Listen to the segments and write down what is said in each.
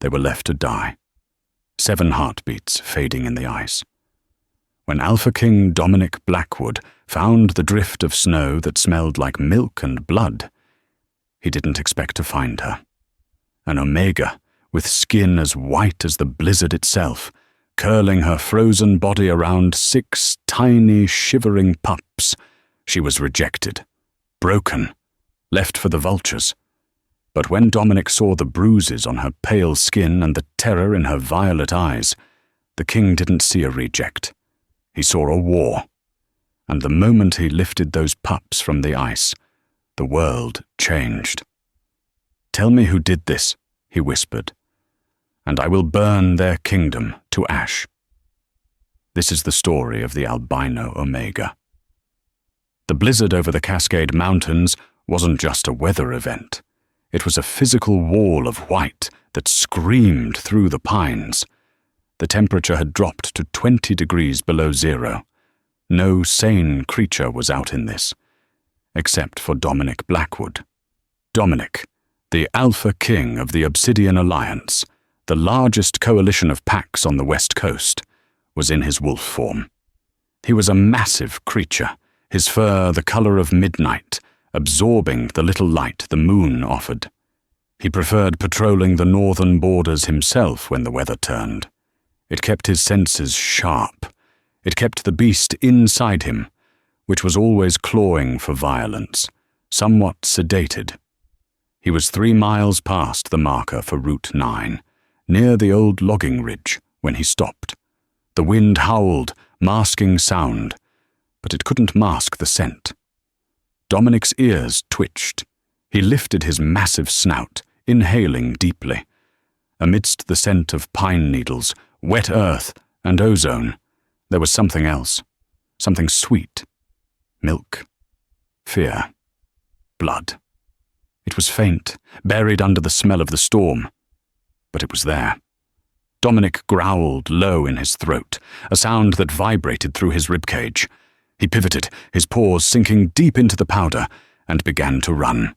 They were left to die. 7 heartbeats fading in the ice. When Alpha King Dominic Blackwood found the drift of snow that smelled like milk and blood, he didn't expect to find her. An Omega, with skin as white as the blizzard itself, curling her frozen body around 6 tiny, shivering pups. She was rejected, broken, left for the vultures. But when Dominic saw the bruises on her pale skin and the terror in her violet eyes, the king didn't see a reject. He saw a war. And the moment he lifted those pups from the ice, the world changed. "Tell me who did this," he whispered, "and I will burn their kingdom to ash." This is the story of the albino Omega. The blizzard over the Cascade Mountains wasn't just a weather event. It was a physical wall of white that screamed through the pines. The temperature had dropped to 20 degrees below zero. No sane creature was out in this, except for Dominic Blackwood. Dominic, the Alpha King of the Obsidian Alliance, the largest coalition of packs on the West Coast, was in his wolf form. He was a massive creature, his fur the color of midnight, absorbing the little light the moon offered. He preferred patrolling the northern borders himself when the weather turned. It kept his senses sharp. It kept the beast inside him, which was always clawing for violence, somewhat sedated. He was 3 miles past the marker for Route 9, near the old logging ridge, when he stopped. The wind howled, masking sound, but it couldn't mask the scent. Dominic's ears twitched. He lifted his massive snout, inhaling deeply. Amidst the scent of pine needles, wet earth, and ozone, there was something else, something sweet. Milk. Fear. Blood. It was faint, buried under the smell of the storm, but it was there. Dominic growled low in his throat, a sound that vibrated through his ribcage. He pivoted, his paws sinking deep into the powder, and began to run.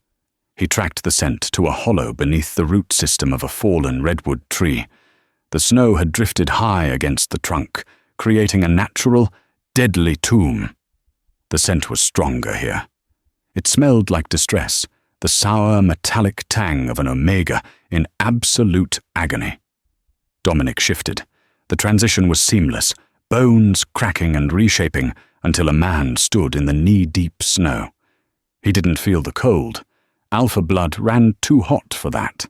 He tracked the scent to a hollow beneath the root system of a fallen redwood tree. The snow had drifted high against the trunk, creating a natural, deadly tomb. The scent was stronger here. It smelled like distress, the sour, metallic tang of an Omega in absolute agony. Dominic shifted. The transition was seamless, bones cracking and reshaping until a man stood in the knee-deep snow. He didn't feel the cold. Alpha blood ran too hot for that.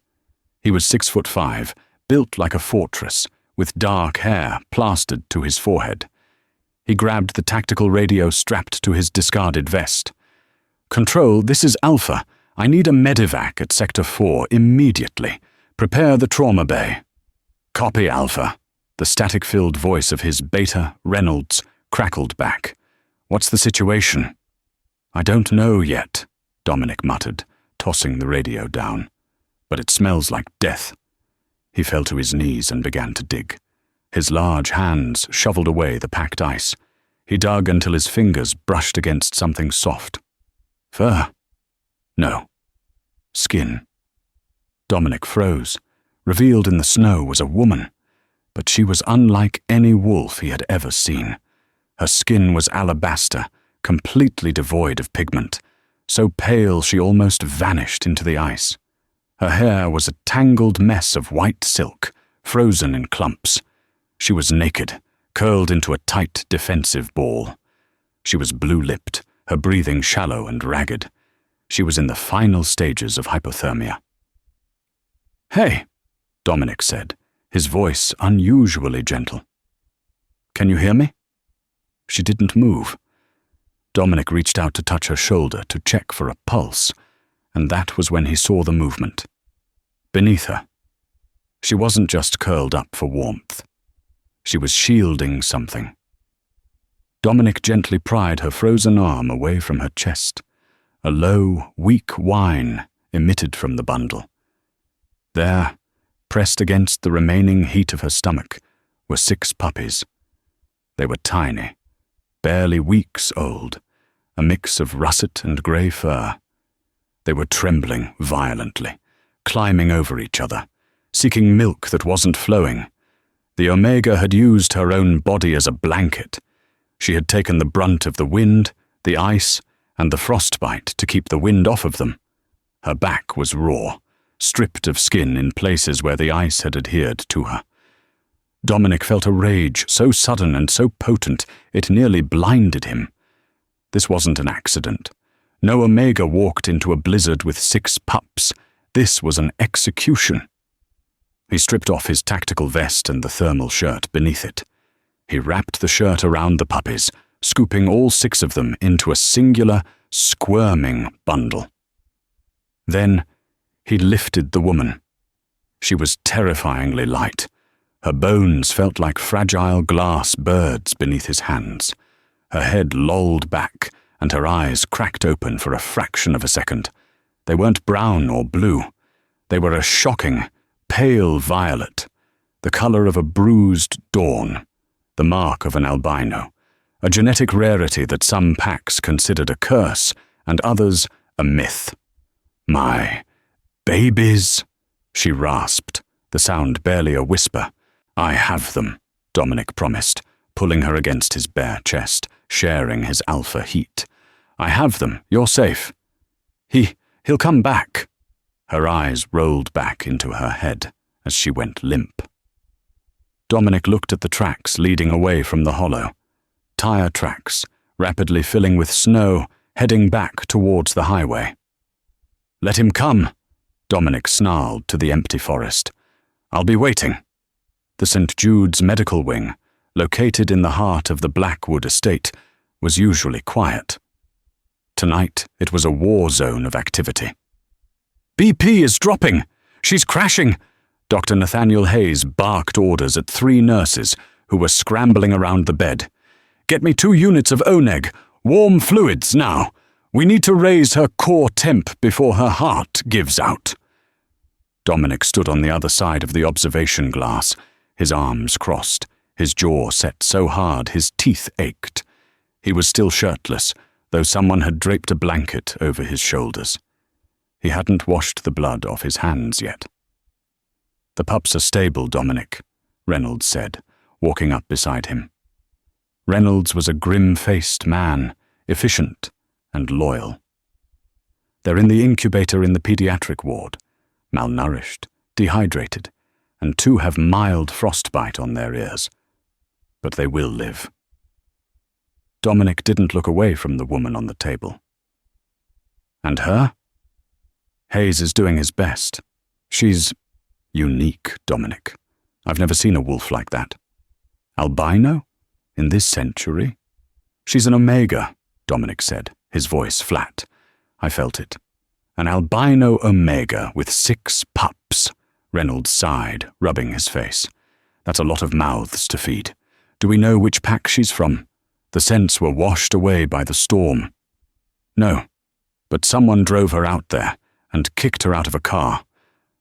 He was 6'5", built like a fortress, with dark hair plastered to his forehead. He grabbed the tactical radio strapped to his discarded vest. "Control, this is Alpha. I need a medevac at Sector 4 immediately. Prepare the trauma bay." "Copy, Alpha." The static-filled voice of his Beta, Reynolds, crackled back. "What's the situation?" "I don't know yet," Dominic muttered, tossing the radio down. "But it smells like death." He fell to his knees and began to dig. His large hands shoveled away the packed ice. He dug until his fingers brushed against something soft. Fur? No. Skin. Dominic froze. Revealed in the snow was a woman, but she was unlike any wolf he had ever seen. Her skin was alabaster, completely devoid of pigment, so pale she almost vanished into the ice. Her hair was a tangled mess of white silk, frozen in clumps. She was naked, curled into a tight defensive ball. She was blue-lipped, her breathing shallow and ragged. She was in the final stages of hypothermia. "Hey," Dominic said, his voice unusually gentle. "Can you hear me?" She didn't move. Dominic reached out to touch her shoulder to check for a pulse, and that was when he saw the movement. Beneath her. She wasn't just curled up for warmth. She was shielding something. Dominic gently pried her frozen arm away from her chest. A low, weak whine emitted from the bundle. There, pressed against the remaining heat of her stomach, were 6 puppies. They were tiny, barely weeks old, a mix of russet and grey fur. They were trembling violently, climbing over each other, seeking milk that wasn't flowing. The Omega had used her own body as a blanket. She had taken the brunt of the wind, the ice, and the frostbite to keep the wind off of them. Her back was raw, stripped of skin in places where the ice had adhered to her. Dominic felt a rage so sudden and so potent it nearly blinded him. This wasn't an accident. No Omega walked into a blizzard with 6 pups. This was an execution. He stripped off his tactical vest and the thermal shirt beneath it. He wrapped the shirt around the puppies, scooping all 6 of them into a singular, squirming bundle. Then he lifted the woman. She was terrifyingly light. Her bones felt like fragile glass birds beneath his hands. Her head lolled back, and her eyes cracked open for a fraction of a second. They weren't brown or blue. They were a shocking, pale violet, the color of a bruised dawn, the mark of an albino, a genetic rarity that some packs considered a curse and others a myth. "My babies," she rasped, the sound barely a whisper. "I have them," Dominic promised, pulling her against his bare chest, sharing his alpha heat. "I have them. You're safe. He'll come back." Her eyes rolled back into her head as she went limp. Dominic looked at the tracks leading away from the hollow. Tire tracks, rapidly filling with snow, heading back towards the highway. "Let him come," Dominic snarled to the empty forest. "I'll be waiting." The St. Jude's medical wing, located in the heart of the Blackwood estate, was usually quiet. Tonight, it was a war zone of activity. "BP is dropping! She's crashing!" Dr. Nathaniel Hayes barked orders at 3 nurses who were scrambling around the bed. "Get me 2 units of ONEG, warm fluids now. We need to raise her core temp before her heart gives out." Dominic stood on the other side of the observation glass, his arms crossed, his jaw set so hard his teeth ached. He was still shirtless, though someone had draped a blanket over his shoulders. He hadn't washed the blood off his hands yet. "The pups are stable, Dominic," Reynolds said, walking up beside him. Reynolds was a grim-faced man, efficient and loyal. "They're in the incubator in the pediatric ward, malnourished, dehydrated, and 2 have mild frostbite on their ears. But they will live." Dominic didn't look away from the woman on the table. "And her?" "Hayes is doing his best. She's unique, Dominic. I've never seen a wolf like that." "Albino? In this century?" "She's an Omega," Dominic said, his voice flat. I felt it. "An albino Omega with 6 pups," Reynolds sighed, rubbing his face. "That's a lot of mouths to feed. Do we know which pack she's from? The scents were washed away by the storm." "No, but someone drove her out there and kicked her out of a car.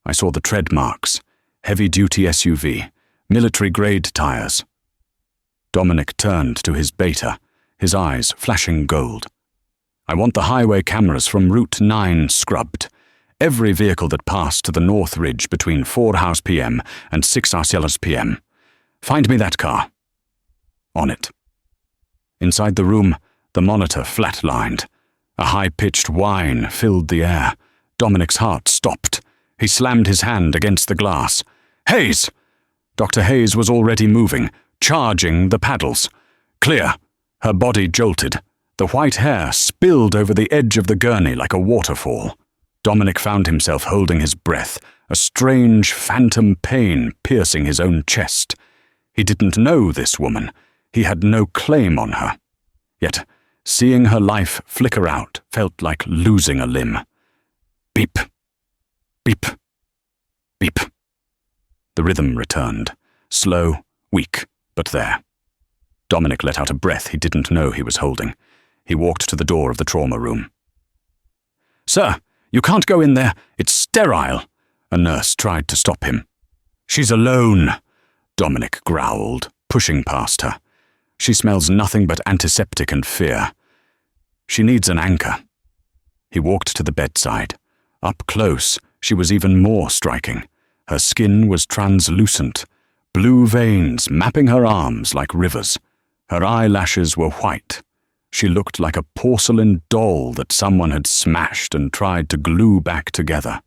I saw the tread marks, heavy-duty SUV, military-grade tires." Dominic turned to his beta, his eyes flashing gold. "I want the highway cameras from Route 9 scrubbed. Every vehicle that passed to the North Ridge between 4 House PM and 6 Arcellus PM. Find me that car." "On it." Inside the room, the monitor flatlined. A high-pitched whine filled the air. Dominic's heart stopped. He slammed his hand against the glass. "Hayes!" Dr. Hayes was already moving, charging the paddles. "Clear." Her body jolted. The white hair spilled over the edge of the gurney like a waterfall. Dominic found himself holding his breath, a strange phantom pain piercing his own chest. He didn't know this woman. He had no claim on her. Yet, seeing her life flicker out felt like losing a limb. Beep. Beep. Beep. The rhythm returned, slow, weak, but there. Dominic let out a breath he didn't know he was holding. He walked to the door of the trauma room. "Sir, you can't go in there. It's sterile." A nurse tried to stop him. "She's alone," Dominic growled, pushing past her. "She smells nothing but antiseptic and fear. She needs an anchor." He walked to the bedside. Up close, she was even more striking. Her skin was translucent, blue veins mapping her arms like rivers. Her eyelashes were white. She looked like a porcelain doll that someone had smashed and tried to glue back together.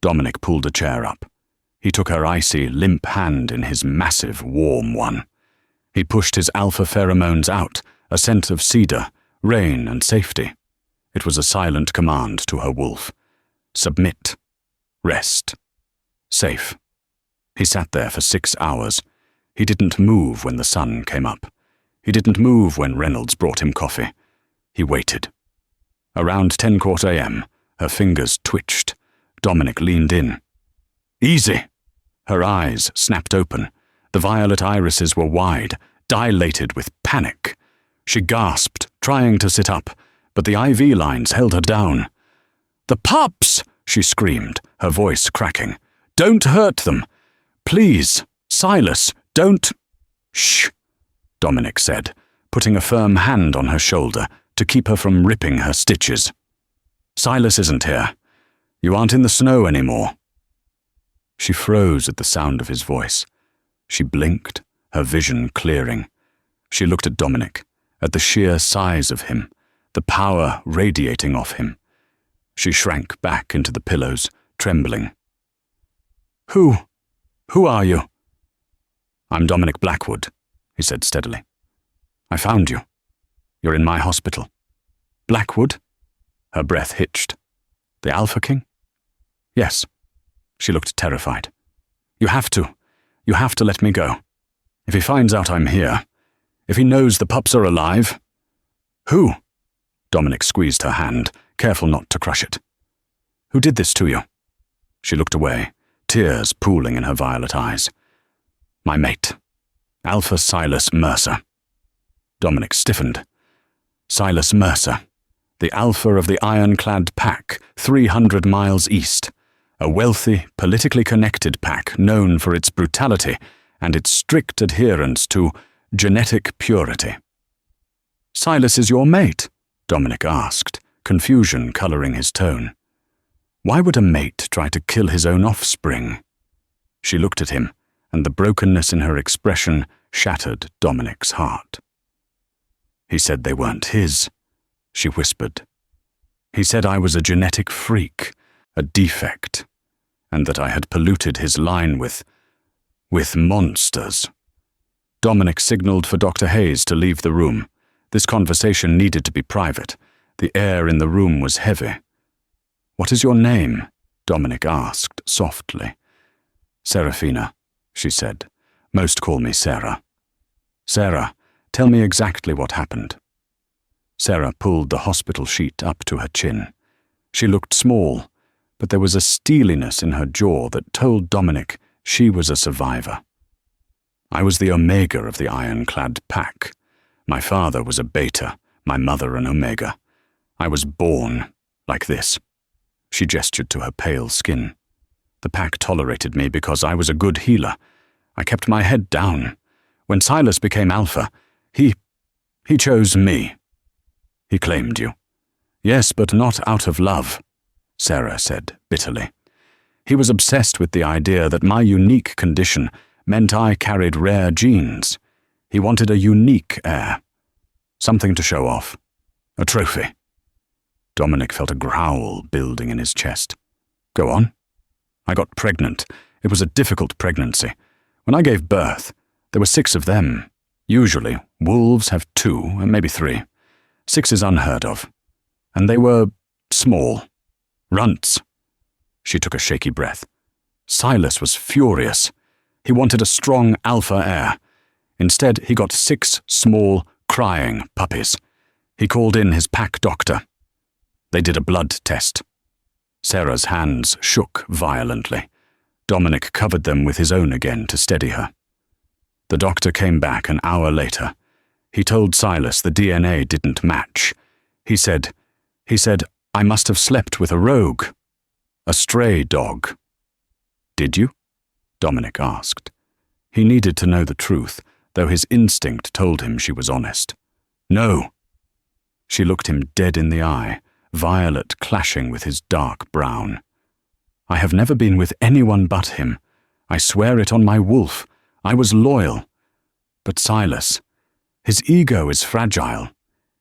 Dominic pulled a chair up. He took her icy, limp hand in his massive, warm one. He pushed his alpha pheromones out, a scent of cedar, rain, and safety. It was a silent command to her wolf. Submit. Rest. Safe. He sat there for 6 hours. He didn't move when the sun came up. He didn't move when Reynolds brought him coffee. He waited. Around 10:15 a.m., her fingers twitched. Dominic leaned in. Easy! Her eyes snapped open. The violet irises were wide, dilated with panic. She gasped, trying to sit up, but the IV lines held her down. "The pups!" she screamed, her voice cracking. "Don't hurt them! Please, Silas, don't—" "Shh," Dominic said, putting a firm hand on her shoulder to keep her from ripping her stitches. "Silas isn't here. You aren't in the snow anymore." She froze at the sound of his voice. She blinked, her vision clearing. She looked at Dominic, at the sheer size of him, the power radiating off him. She shrank back into the pillows, trembling. Who are you?" "I'm Dominic Blackwood," he said steadily. "I found you. You're in my hospital." "Blackwood?" Her breath hitched. "The Alpha King?" "Yes." She looked terrified. You have to let me go. If he finds out I'm here, if he knows the pups are alive—" "Who?" Dominic squeezed her hand, careful not to crush it. "Who did this to you?" She looked away, tears pooling in her violet eyes. "My mate, Alpha Silas Mercer." Dominic stiffened. Silas Mercer, the Alpha of the ironclad pack 300 miles east. A wealthy, politically connected pack known for its brutality and its strict adherence to genetic purity. "Silas is your mate?" Dominic asked, confusion coloring his tone. Why would a mate try to kill his own offspring? She looked at him, and the brokenness in her expression shattered Dominic's heart. "He said they weren't his," she whispered. "He said I was a genetic freak, a defect, and that I had polluted his line with monsters." Dominic signaled for Dr. Hayes to leave the room. This conversation needed to be private. The air in the room was heavy. "What is your name?" Dominic asked softly. "Serafina," she said. "Most call me Sarah." "Sarah, tell me exactly what happened." Sarah pulled the hospital sheet up to her chin. She looked small, but there was a steeliness in her jaw that told Dominic she was a survivor. "I was the Omega of the ironclad pack. My father was a Beta, my mother an Omega. I was born like this." She gestured to her pale skin. "The pack tolerated me because I was a good healer. I kept my head down. When Silas became Alpha, he chose me." "He claimed you." "Yes, but not out of love," Sarah said bitterly. "He was obsessed with the idea that my unique condition meant I carried rare genes. He wanted a unique heir. Something to show off. A trophy." Dominic felt a growl building in his chest. "Go on." "I got pregnant. It was a difficult pregnancy. When I gave birth, there were 6 of them. Usually, wolves have 2 and maybe 3. 6 is unheard of. And they were small. Runts." She took a shaky breath. Silas was furious. He wanted a strong alpha heir. Instead, he got 6 small, crying puppies. He called in his pack doctor. They did a blood test. Sarah's hands shook violently. Dominic covered them with his own again to steady her. The doctor came back an hour later. He told Silas the DNA didn't match. He said, "I must have slept with a rogue. A stray dog." "Did you?" Dominic asked. He needed to know the truth, though his instinct told him she was honest. "No." She looked him dead in the eye, violet clashing with his dark brown. I have never been with anyone but him. I swear it on my wolf. I was loyal. But Silas, his ego is fragile.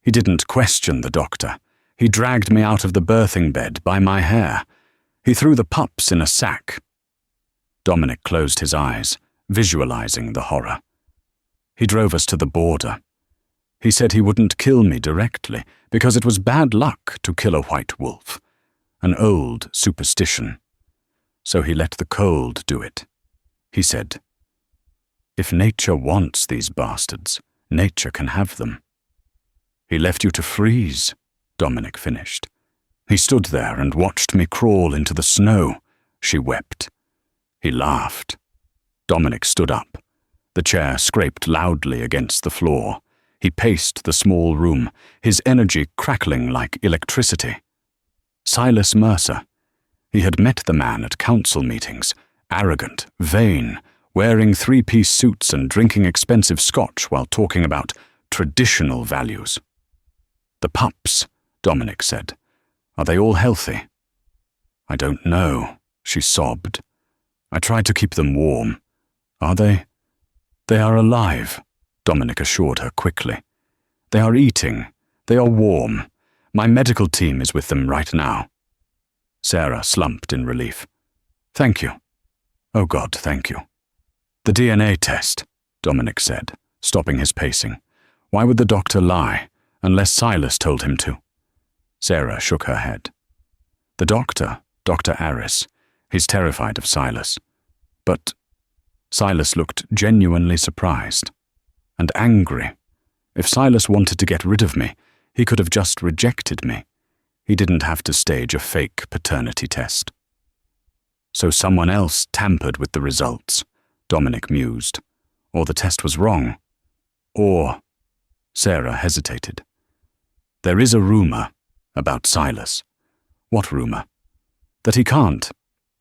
He didn't question the doctor. He dragged me out of the birthing bed by my hair. He threw the pups in a sack. Dominic closed his eyes, visualizing the horror. He drove us to the border. He said he wouldn't kill me directly because it was bad luck to kill a white wolf, an old superstition. So he let the cold do it. He said, "If nature wants these bastards, nature can have them." "He left you to freeze," Dominic finished. "He stood there and watched me crawl into the snow," she wept. He laughed. Dominic stood up. The chair scraped loudly against the floor. He paced the small room, his energy crackling like electricity. Silas Mercer. He had met the man at council meetings, arrogant, vain, wearing three-piece suits and drinking expensive scotch while talking about traditional values. "The pups," Dominic said. "Are they all healthy?" "I don't know," she sobbed. "I tried to keep them warm. Are they?" "They are alive," Dominic assured her quickly. "They are eating. They are warm. My medical team is with them right now." Sarah slumped in relief. "Thank you. Oh God, thank you." "The DNA test," Dominic said, stopping his pacing. "Why would the doctor lie, unless Silas told him to?" Sarah shook her head. "The doctor, Dr. Aris, he's terrified of Silas. But..." Silas looked genuinely surprised and angry. If Silas wanted to get rid of me, he could have just rejected me. He didn't have to stage a fake paternity test. "So someone else tampered with the results," Dominic mused. "Or the test was wrong. Or..." Sarah hesitated. "There is a rumor about Silas." "What rumor?" "That he can't.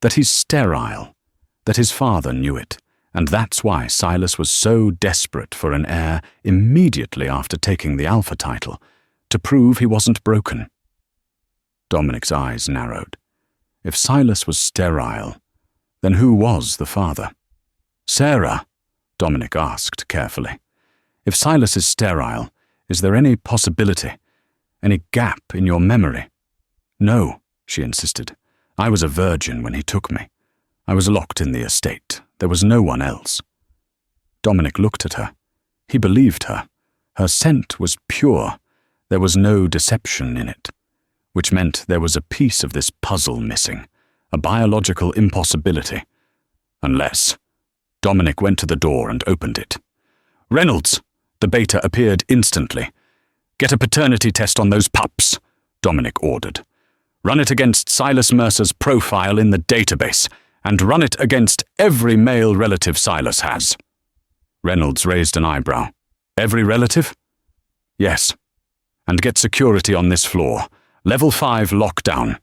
That he's sterile. That his father knew it. And that's why Silas was so desperate for an heir immediately after taking the Alpha title, to prove he wasn't broken." Dominic's eyes narrowed. If Silas was sterile, then who was the father? "Sarah," Dominic asked carefully, "if Silas is sterile, is there any possibility, any gap in your memory?" "No," she insisted. "I was a virgin when he took me. I was locked in the estate. There was no one else." Dominic looked at her. He believed her. Her scent was pure. There was no deception in it, which meant there was a piece of this puzzle missing, a biological impossibility. Unless... Dominic went to the door and opened it. "Reynolds!" The beta appeared instantly. "Get a paternity test on those pups," Dominic ordered. "Run it against Silas Mercer's profile in the database, and run it against every male relative Silas has." Reynolds raised an eyebrow. "Every relative?" "Yes. And get security on this floor. Level 5 lockdown.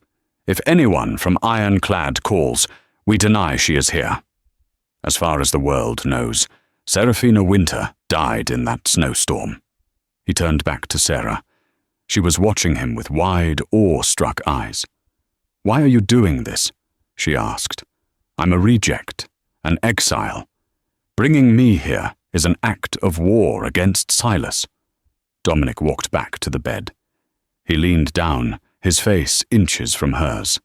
If anyone from Ironclad calls, we deny she is here. As far as the world knows, Serafina Winter died in that snowstorm." He turned back to Sarah. She was watching him with wide, awe-struck eyes. "Why are you doing this?" she asked. "I'm a reject, an exile. Bringing me here is an act of war against Silas." Dominic walked back to the bed. He leaned down, his face inches from hers.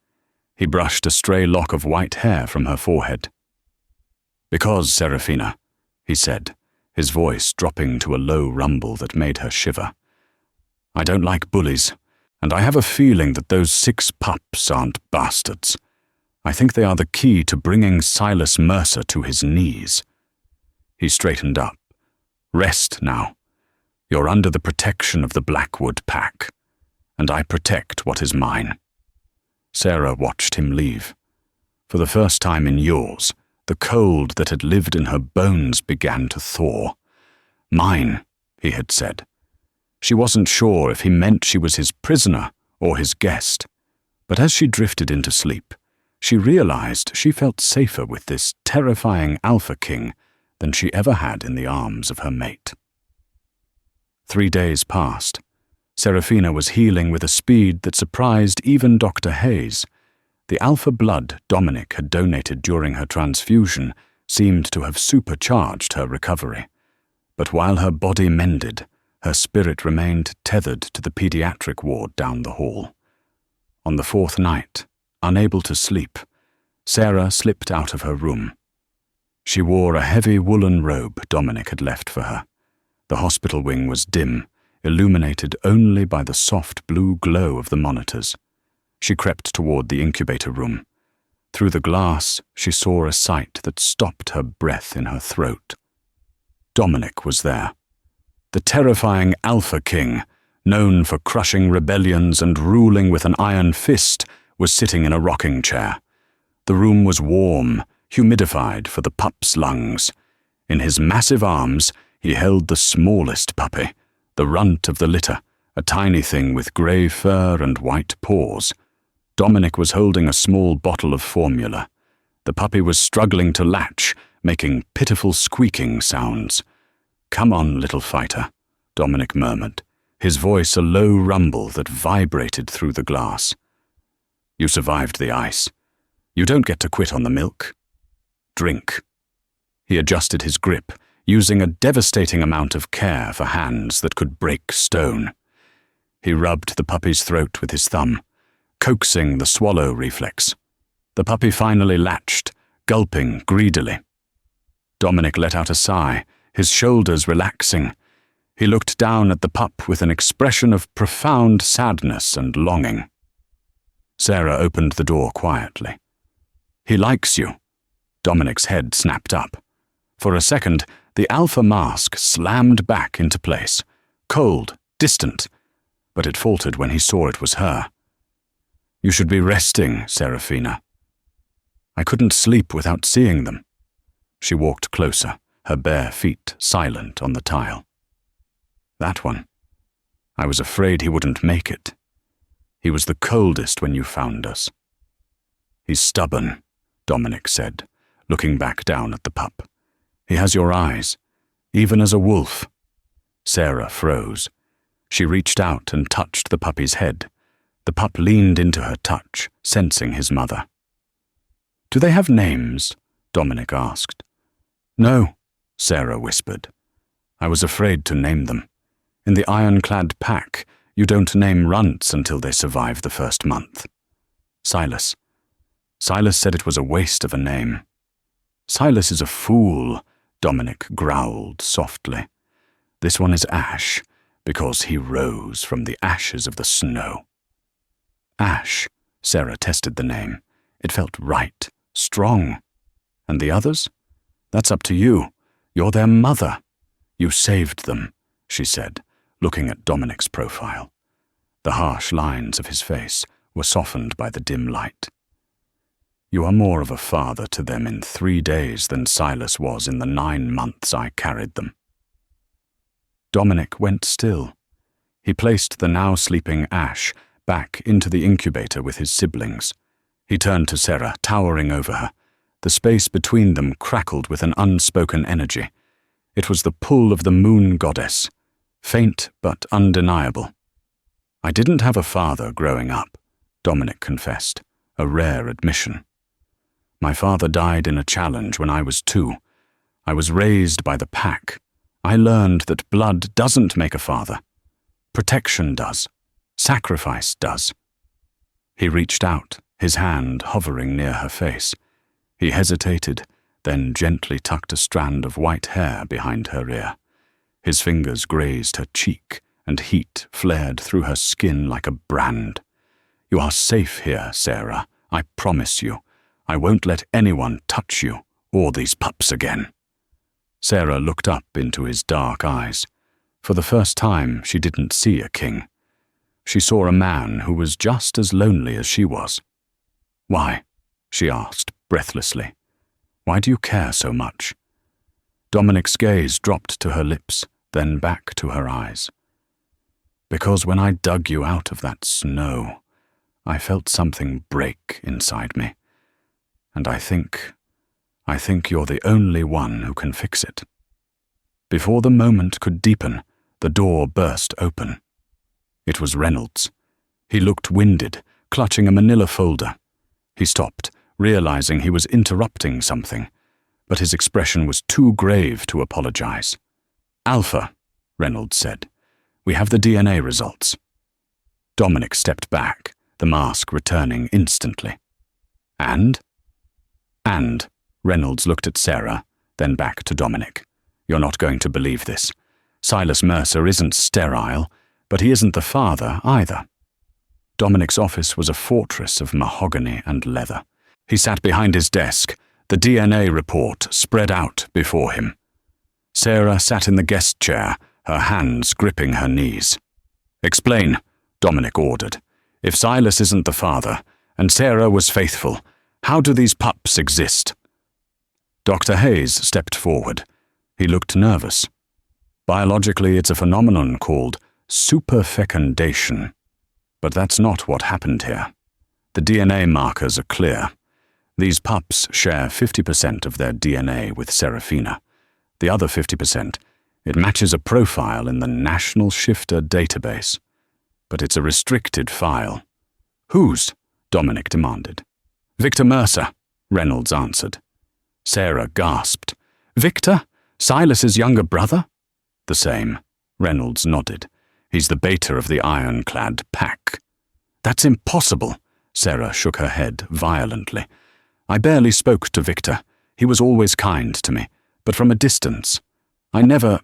He brushed a stray lock of white hair from her forehead. "Because, Serafina," he said, his voice dropping to a low rumble that made her shiver, "I don't like bullies, and I have a feeling that those 6 pups aren't bastards. I think they are the key to bringing Silas Mercer to his knees." He straightened up. "Rest now. You're under the protection of the Blackwood pack, and I protect what is mine." Sarah watched him leave. For the first time in years, the cold that had lived in her bones began to thaw. "Mine," he had said. She wasn't sure if he meant she was his prisoner or his guest, but as she drifted into sleep, she realized she felt safer with this terrifying Alpha King than she ever had in the arms of her mate. 3 days passed. Serafina was healing with a speed that surprised even Dr. Hayes. The alpha blood Dominic had donated during her transfusion seemed to have supercharged her recovery. But while her body mended, her spirit remained tethered to the pediatric ward down the hall. On the fourth night, unable to sleep, Sarah slipped out of her room. She wore a heavy woolen robe Dominic had left for her. The hospital wing was dim, illuminated only by the soft blue glow of the monitors. She crept toward the incubator room. Through the glass, she saw a sight that stopped her breath in her throat. Dominic was there. The terrifying Alpha King, known for crushing rebellions and ruling with an iron fist, was sitting in a rocking chair. The room was warm, humidified for the pup's lungs. In his massive arms, he held the smallest puppy, the runt of the litter, a tiny thing with grey fur and white paws. Dominic was holding a small bottle of formula. The puppy was struggling to latch, making pitiful squeaking sounds. "Come on, little fighter," Dominic murmured, his voice a low rumble that vibrated through the glass. "You survived the ice. You don't get to quit on the milk. Drink." He adjusted his grip, using a devastating amount of care for hands that could break stone. He rubbed the puppy's throat with his thumb, coaxing the swallow reflex. The puppy finally latched, gulping greedily. Dominic let out a sigh, his shoulders relaxing. He looked down at the pup with an expression of profound sadness and longing. Sarah opened the door quietly. "He likes you." Dominic's head snapped up. For a second, the alpha mask slammed back into place, cold, distant, but it faltered when he saw it was her. "You should be resting, Serafina." "I couldn't sleep without seeing them." She walked closer, her bare feet silent on the tile. "That one. I was afraid he wouldn't make it. He was the coldest when you found us." "He's stubborn," Dominic said, looking back down at the pup. "He has your eyes, even as a wolf." Sarah froze. She reached out and touched the puppy's head. The pup leaned into her touch, sensing his mother. "Do they have names?" Dominic asked. "No," Sarah whispered. "I was afraid to name them. In the ironclad pack, you don't name runts until they survive the first month." "Silas. Silas said it was a waste of a name." "Silas is a fool," Dominic growled softly. "This one is Ash, because he rose from the ashes of the snow." "Ash," Sarah tested the name. It felt right, strong. "And the others? That's up to you. You're their mother." "You saved them," she said, looking at Dominic's profile. The harsh lines of his face were softened by the dim light. "You are more of a father to them in 3 days than Silas was in the 9 months I carried them." Dominic went still. He placed the now sleeping Ash back into the incubator with his siblings. He turned to Sarah, towering over her. The space between them crackled with an unspoken energy. It was the pull of the moon goddess, faint but undeniable. "I didn't have a father growing up," Dominic confessed, a rare admission. "My father died in a challenge when I was 2. I was raised by the pack. I learned that blood doesn't make a father. Protection does. Sacrifice does." He reached out, his hand hovering near her face. He hesitated, then gently tucked a strand of white hair behind her ear. His fingers grazed her cheek, and heat flared through her skin like a brand. "You are safe here, Sarah. I promise you. I won't let anyone touch you or these pups again." Sarah looked up into his dark eyes. For the first time, she didn't see a king. She saw a man who was just as lonely as she was. "Why?" she asked breathlessly. "Why do you care so much?" Dominic's gaze dropped to her lips, then back to her eyes. "Because when I dug you out of that snow, I felt something break inside me. And I think you're the only one who can fix it." Before the moment could deepen, the door burst open. It was Reynolds. He looked winded, clutching a manila folder. He stopped, realizing he was interrupting something, but his expression was too grave to apologize. "Alpha," Reynolds said. "We have the DNA results." Dominic stepped back, the mask returning instantly. "And?" "And," Reynolds looked at Sarah, then back to Dominic. "You're not going to believe this. Silas Mercer isn't sterile, but he isn't the father either." Dominic's office was a fortress of mahogany and leather. He sat behind his desk, the DNA report spread out before him. Sarah sat in the guest chair, her hands gripping her knees. "Explain," Dominic ordered. "If Silas isn't the father, and Sarah was faithful, how do these pups exist?" Dr. Hayes stepped forward. He looked nervous. "Biologically, it's a phenomenon called superfecundation. But that's not what happened here. The DNA markers are clear. These pups share 50% of their DNA with Serafina. The other 50%, it matches a profile in the National Shifter database. But it's a restricted file." "Whose?" Dominic demanded. "Victor Mercer," Reynolds answered. Sarah gasped. "Victor? Silas's younger brother?" "The same," Reynolds nodded. "He's the beta of the ironclad pack." "That's impossible," Sarah shook her head violently. "I barely spoke to Victor. He was always kind to me, but from a distance. We never—"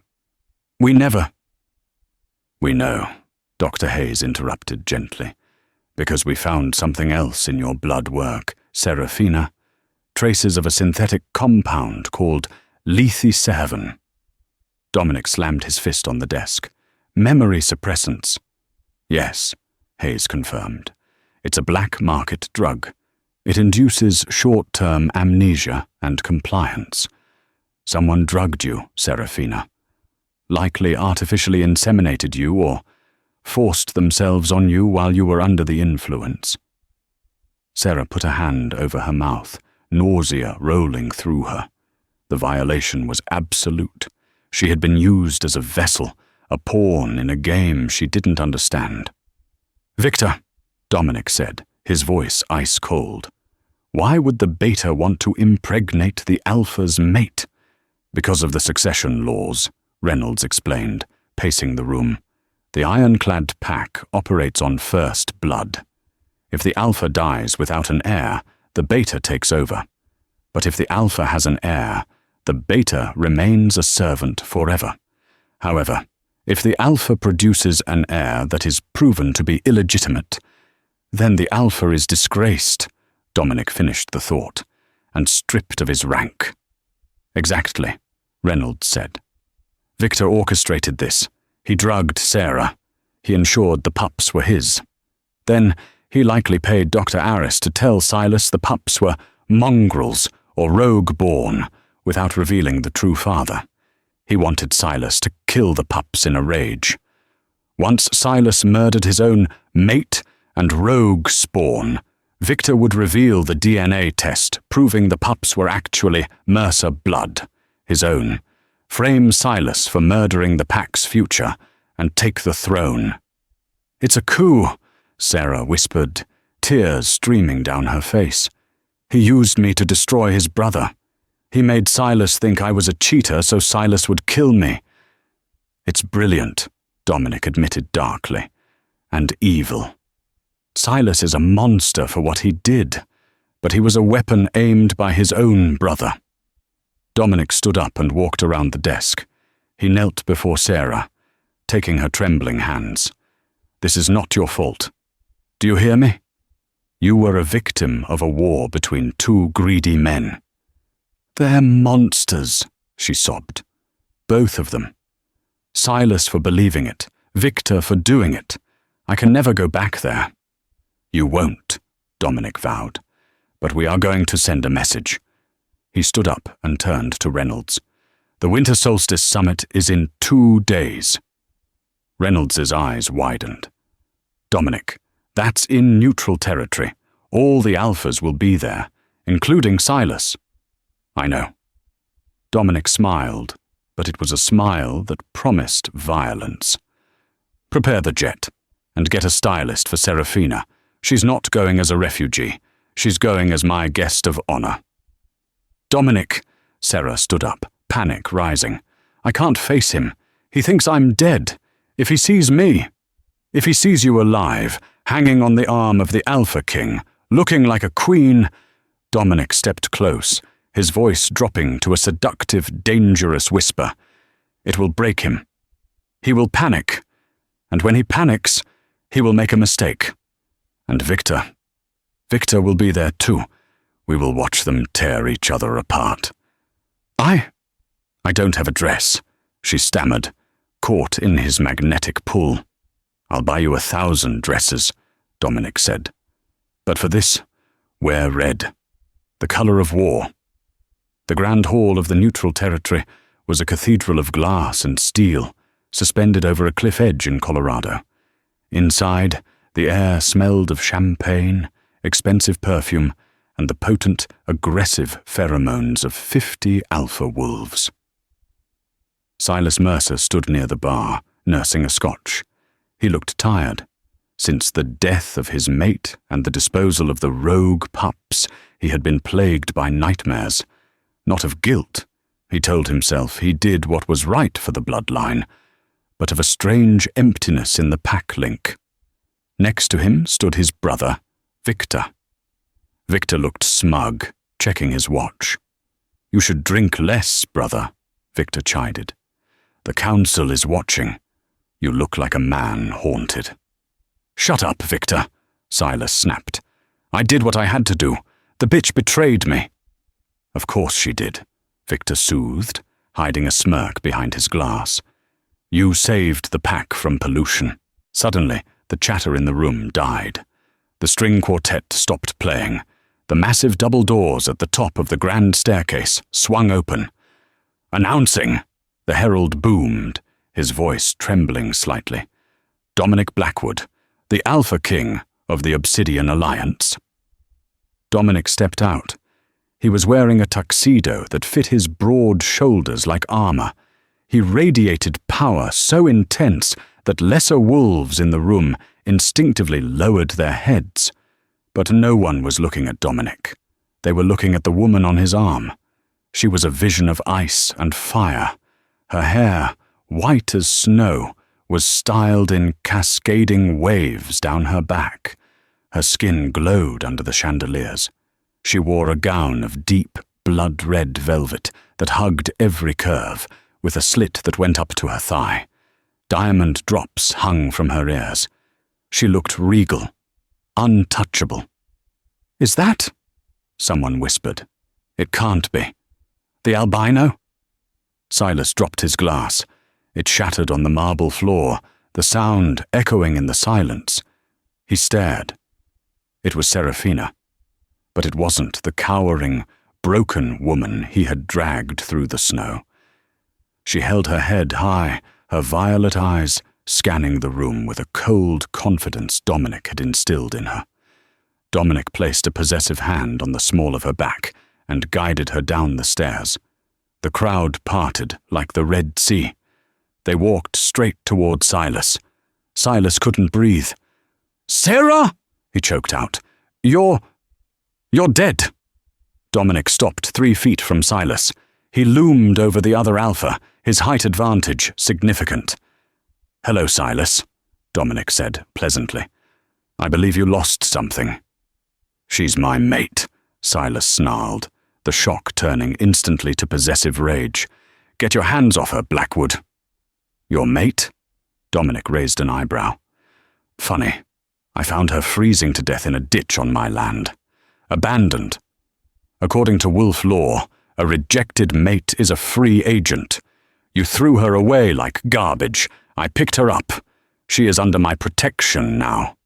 "We know," Dr. Hayes interrupted gently, "because we found something else in your blood work, Serafina. Traces of a synthetic compound called lethiservin." Dominic slammed his fist on the desk. "Memory suppressants." "Yes," Hayes confirmed. "It's a black market drug. It induces short-term amnesia and compliance. Someone drugged you, Serafina. Likely artificially inseminated you or forced themselves on you while you were under the influence." Sarah put a hand over her mouth, nausea rolling through her. The violation was absolute. She had been used as a vessel, a pawn in a game she didn't understand. "Victor," Dominic said, his voice ice-cold. "Why would the beta want to impregnate the alpha's mate?" "Because of the succession laws," Reynolds explained, pacing the room. "The ironclad pack operates on first blood. If the alpha dies without an heir, the beta takes over. But if the alpha has an heir, the beta remains a servant forever. However, if the alpha produces an heir that is proven to be illegitimate, then the alpha is disgraced," Dominic finished the thought, "and stripped of his rank." "Exactly," Reynolds said. "Victor orchestrated this. He drugged Sarah. He ensured the pups were his. Then he likely paid Dr. Aris to tell Silas the pups were mongrels or rogue-born without revealing the true father. He wanted Silas to kill the pups in a rage. Once Silas murdered his own mate and rogue spawn, Victor would reveal the DNA test proving the pups were actually Mercer blood, his own, frame Silas for murdering the pack's future, and take the throne." "It's a coup," Sarah whispered, tears streaming down her face. "He used me to destroy his brother. He made Silas think I was a cheater so Silas would kill me." "It's brilliant," Dominic admitted darkly, "and evil. Silas is a monster for what he did, but he was a weapon aimed by his own brother." Dominic stood up and walked around the desk. He knelt before Sarah, taking her trembling hands. "This is not your fault. Do you hear me? You were a victim of a war between two greedy men." "They're monsters," she sobbed. "Both of them. Silas for believing it, Victor for doing it. I can never go back there." "You won't," Dominic vowed. "But we are going to send a message." He stood up and turned to Reynolds. "The Winter Solstice Summit is in 2 days." Reynolds's eyes widened. "Dominic, that's in neutral territory. All the alphas will be there, including Silas." "I know." Dominic smiled, but it was a smile that promised violence. "Prepare the jet, and get a stylist for Serafina. She's not going as a refugee. She's going as my guest of honor." "Dominic," Sarah stood up, panic rising. "I can't face him. He thinks I'm dead. If he sees me, if he sees you alive, hanging on the arm of the Alpha King, looking like a queen—" Dominic stepped close, his voice dropping to a seductive, dangerous whisper. "It will break him. He will panic. And when he panics, he will make a mistake. And Victor will be there too. We will watch them tear each other apart." I don't have a dress," she stammered, caught in his magnetic pull. "I'll buy you 1,000 dresses," Dominic said. "But for this, wear red, the color of war." The grand hall of the neutral territory was a cathedral of glass and steel, suspended over a cliff edge in Colorado. Inside, the air smelled of champagne, expensive perfume, and the potent, aggressive pheromones of 50 alpha wolves. Silas Mercer stood near the bar, nursing a scotch. He looked tired. Since the death of his mate and the disposal of the rogue Pups, he had been plagued by nightmares. Not of guilt. He told himself he did what was right for the bloodline, but of a strange emptiness in the pack link. Next to him stood his brother, Victor. Victor looked smug, checking his watch. "You should drink less, brother," Victor chided. "The council is watching. You look like a man haunted." "Shut up, Victor," Silas snapped. "I did what I had to do. The bitch betrayed me." "Of course she did," Victor soothed, hiding a smirk behind his glass. "You saved the pack from pollution." Suddenly, the chatter in the room died. The string quartet stopped playing. The massive double doors at the top of the grand staircase swung open. "Announcing!" The herald boomed, his voice trembling slightly. "Dominic Blackwood, the Alpha King of the Obsidian Alliance." Dominic stepped out. He was wearing a tuxedo that fit his broad shoulders like armor. He radiated power so intense that lesser wolves in the room instinctively lowered their heads. But no one was looking at Dominic. They were looking at the woman on his arm. She was a vision of ice and fire. Her hair, white as snow, was styled in cascading waves down her back. Her skin glowed under the chandeliers. She wore a gown of deep, blood-red velvet that hugged every curve, with a slit that went up to her thigh. Diamond drops hung from her ears. She looked regal, untouchable. "Is that?" someone whispered. "It can't be. The albino?" Silas dropped his glass. It shattered on the marble floor, the sound echoing in the silence. He stared. It was Serafina. But it wasn't the cowering, broken woman he had dragged through the snow. She held her head high, her violet eyes scanning the room with a cold confidence Dominic had instilled in her. Dominic placed a possessive hand on the small of her back and guided her down the stairs. The crowd parted like the Red Sea. They walked straight toward Silas. Silas couldn't breathe. "Sarah!" he choked out. You're dead." Dominic stopped 3 feet from Silas. He loomed over the other alpha, his height advantage significant. "Hello, Silas," Dominic said pleasantly. "I believe you lost something." "She's my mate," Silas snarled, the shock turning instantly to possessive rage. "Get your hands off her, Blackwood." "Your mate?" Dominic raised an eyebrow. "Funny. I found her freezing to death in a ditch on my land. Abandoned. According to wolf law, a rejected mate is a free agent. You threw her away like garbage. I picked her up. She is under my protection now."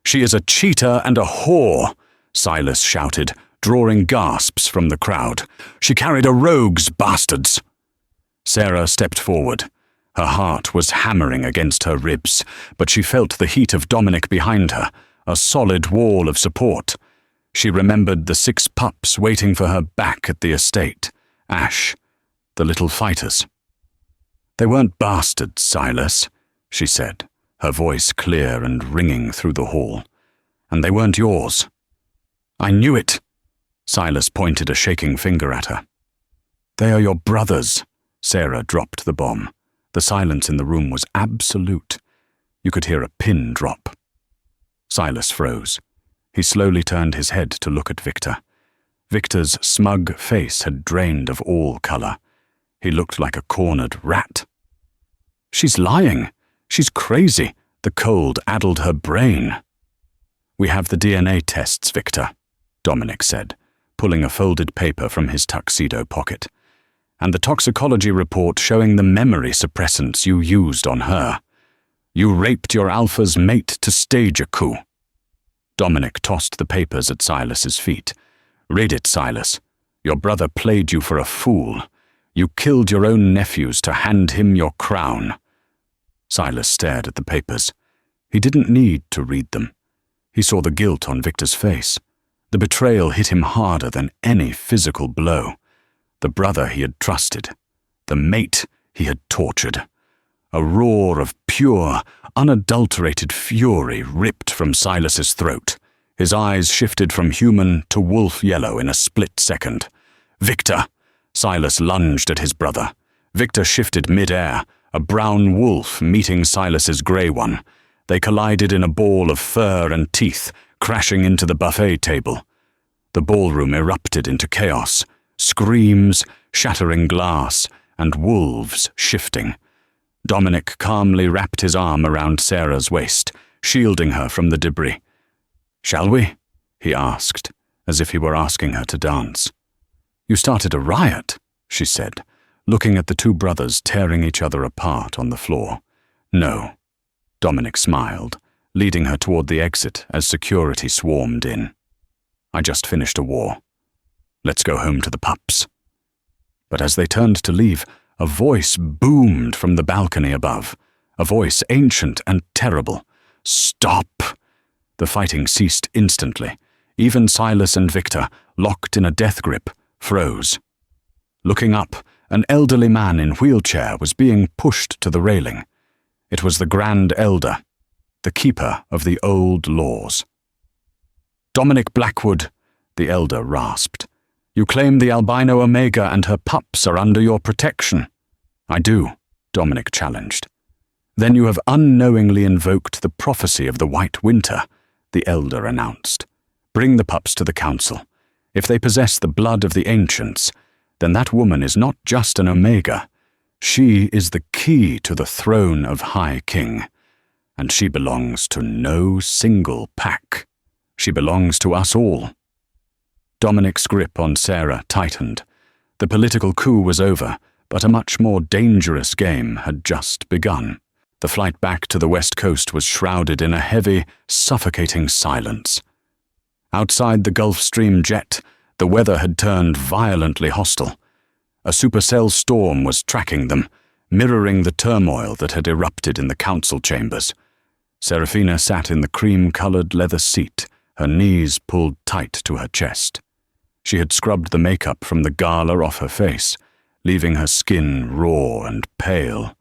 "She is a cheater and a whore," Silas shouted, drawing gasps from the crowd. "She carried a rogue's bastards." Sarah stepped forward. Her heart was hammering against her ribs, but she felt the heat of Dominic behind her, a solid wall of support. She remembered the 6 pups waiting for her back at the estate. Ash, the little fighters. "They weren't bastards, Silas," she said, her voice clear and ringing through the hall. "And they weren't yours." I knew it. Silas pointed a shaking finger at her. They are your brothers. Sarah dropped the bomb. The silence in the room was absolute. You could hear a pin drop. Silas froze. He slowly turned his head to look at Victor. Victor's smug face had drained of all color. He looked like a cornered rat. She's lying. She's crazy. The cold addled her brain. We have the DNA tests, Victor, Dominic said, pulling a folded paper from his tuxedo pocket, and the toxicology report showing the memory suppressants you used on her. You raped your alpha's mate to stage a coup. Dominic tossed the papers at Silas's feet. Read it, Silas. Your brother played you for a fool. You killed your own nephews to hand him your crown. Silas stared at the papers. He didn't need to read them. He saw the guilt on Victor's face. The betrayal hit him harder than any physical blow. The brother he had trusted. The mate he had tortured. A roar of pure, unadulterated fury ripped from Silas's throat. His eyes shifted from human to wolf yellow in a split second. Victor! Silas lunged at his brother. Victor shifted mid-air, a brown wolf meeting Silas's grey one. They collided in a ball of fur and teeth, crashing into the buffet table. The ballroom erupted into chaos. Screams, shattering glass, and wolves shifting. Dominic calmly wrapped his arm around Sarah's waist, shielding her from the debris. "Shall we?" he asked, as if he were asking her to dance. "You started a riot," she said, looking at the two brothers tearing each other apart on the floor. "No." Dominic smiled, leading her toward the exit as security swarmed in. "I just finished a war. Let's go home to the Pups." But as they turned to leave, a voice boomed from the balcony above, a voice ancient and terrible. "Stop!" The fighting ceased instantly. Even Silas and Victor, locked in a death grip, froze. Looking up, an elderly man in wheelchair was being pushed to the railing. It was the Grand Elder, the keeper of the old laws. "Dominic Blackwood," the elder rasped. "You claim the Albino Omega and her pups are under your protection." "I do," Dominic challenged. "Then you have unknowingly invoked the prophecy of the White Winter," the elder announced. "Bring the pups to the council. If they possess the blood of the ancients, then that woman is not just an Omega. She is the key to the throne of High King, and she belongs to no single pack. She belongs to us all." Dominic's grip on Sarah tightened. The political coup was over, but a much more dangerous game had just begun. The flight back to the West Coast was shrouded in a heavy, suffocating silence. Outside the Gulf Stream jet, the weather had turned violently hostile. A supercell storm was tracking them, mirroring the turmoil that had erupted in the council chambers. Serafina sat in the cream-colored leather seat, her knees pulled tight to her chest. She had scrubbed the makeup from the gala off her face, leaving her skin raw and pale.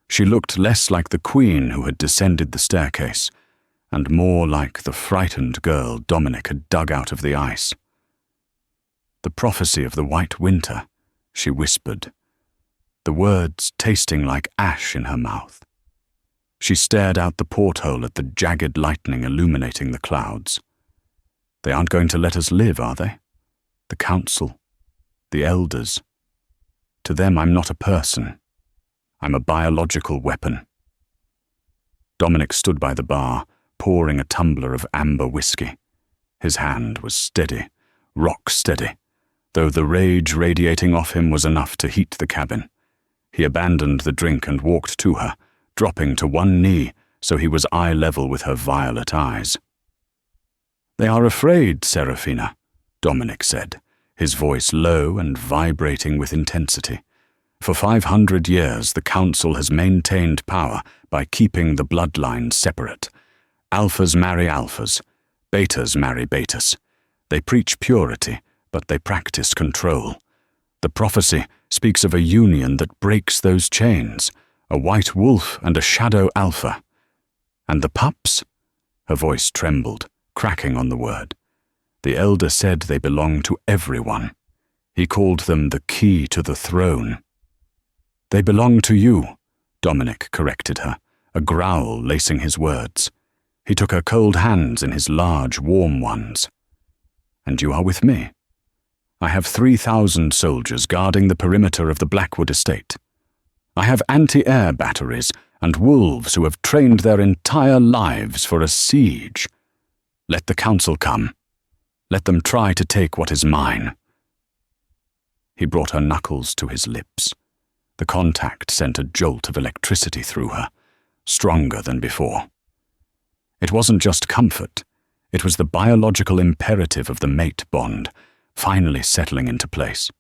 She looked less like the queen who had descended the staircase, and more like the frightened girl Dominic had dug out of the ice. "The prophecy of the White Winter," she whispered, the words tasting like ash in her mouth. She stared out the porthole at the jagged lightning illuminating the clouds. "They aren't going to let us live, are they? The council, the elders. To them, I'm not a person. I'm a biological weapon." Dominic stood by the bar, pouring a tumbler of amber whiskey. His hand was steady, rock steady, though the rage radiating off him was enough to heat the cabin. He abandoned the drink and walked to her, dropping to one knee so he was eye level with her violet eyes. "They are afraid, Serafina," Dominic said, his voice low and vibrating with intensity. "For 500 years, the council has maintained power by keeping the bloodlines separate. Alphas marry alphas, betas marry betas. They preach purity, but they practice control. The prophecy speaks of a union that breaks those chains, a white wolf and a shadow alpha. And the pups?" Her voice trembled, cracking on the word. The elder said they belong to everyone. He called them the key to the throne. They belong to you, Dominic corrected her, a growl lacing his words. He took her cold hands in his large, warm ones. And you are with me. I have 3,000 soldiers guarding the perimeter of the Blackwood estate. I have anti-air batteries and wolves who have trained their entire lives for a siege. Let the council come. Let them try to take what is mine. He brought her knuckles to his lips. The contact sent a jolt of electricity through her, stronger than before. It wasn't just comfort. It was the biological imperative of the mate bond, finally settling into place.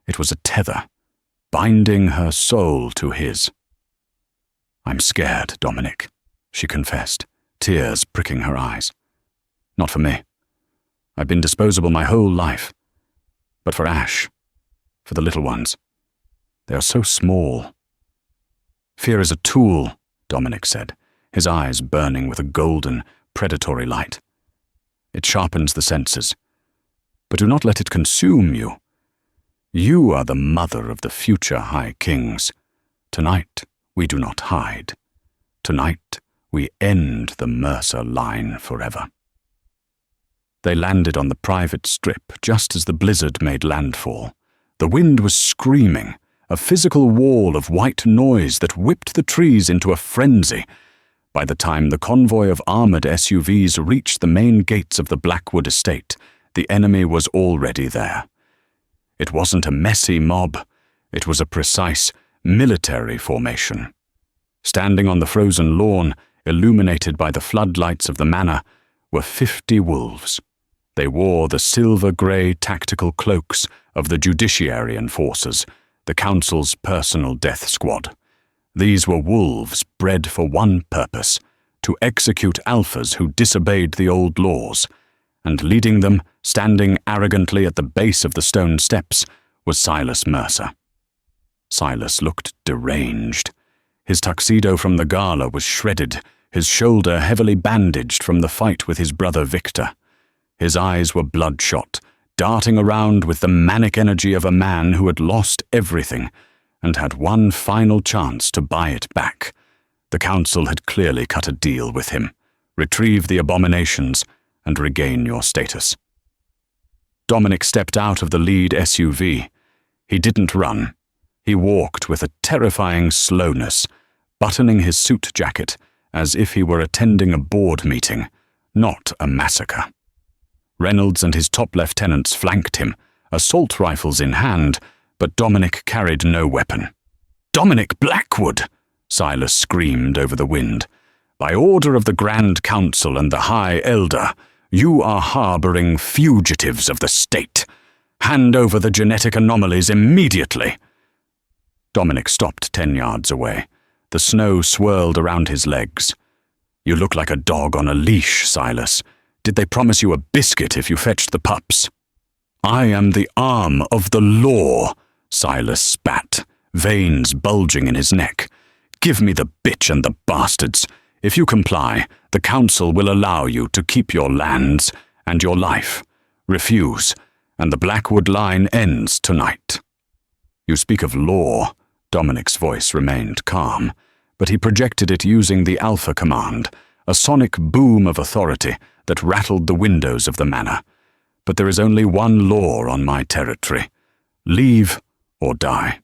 It was a tether, binding her soul to his. I'm scared, Dominic, she confessed, tears pricking her eyes. Not for me. I've been disposable my whole life. But for Ash, for the little ones. They are so small. Fear is a tool, Dominic said, his eyes burning with a golden, predatory light. It sharpens the senses. But do not let it consume you. You are the mother of the future High Kings. Tonight, we do not hide. Tonight, we end the Mercer line forever. They landed on the private strip just as the blizzard made landfall. The wind was screaming, a physical wall of white noise that whipped the trees into a frenzy. By the time the convoy of armored SUVs reached the main gates of the Blackwood estate, the enemy was already there. It wasn't a messy mob. It was a precise, military formation. Standing on the frozen lawn, illuminated by the floodlights of the manor, were 50 wolves. They wore the silver-grey tactical cloaks of the Judiciary Enforcers, the Council's personal death squad. These were wolves bred for one purpose, to execute alphas who disobeyed the old laws, and leading them, standing arrogantly at the base of the stone steps, was Silas Mercer. Silas looked deranged. His tuxedo from the gala was shredded, his shoulder heavily bandaged from the fight with his brother Victor. His eyes were bloodshot, darting around with the manic energy of a man who had lost everything and had one final chance to buy it back. The council had clearly cut a deal with him. Retrieve the abominations and regain your status. Dominic stepped out of the lead SUV. He didn't run. He walked with a terrifying slowness, buttoning his suit jacket as if he were attending a board meeting, not a massacre. Reynolds and his top lieutenants flanked him, assault rifles in hand, but Dominic carried no weapon. "Dominic Blackwood!" Silas screamed over the wind. "By order of the Grand Council and the High Elder, you are harboring fugitives of the state. Hand over the genetic anomalies immediately." Dominic stopped 10 yards away. The snow swirled around his legs. "You look like a dog on a leash, Silas. Did they promise you a biscuit if you fetched the pups?" "I am the arm of the law," Silas spat, veins bulging in his neck. "Give me the bitch and the bastards. If you comply, the council will allow you to keep your lands and your life. Refuse, and the Blackwood line ends tonight." "You speak of law." Dominic's voice remained calm, but he projected it using the Alpha command, a sonic boom of authority that rattled the windows of the manor. "But there is only one law on my territory. Leave or die."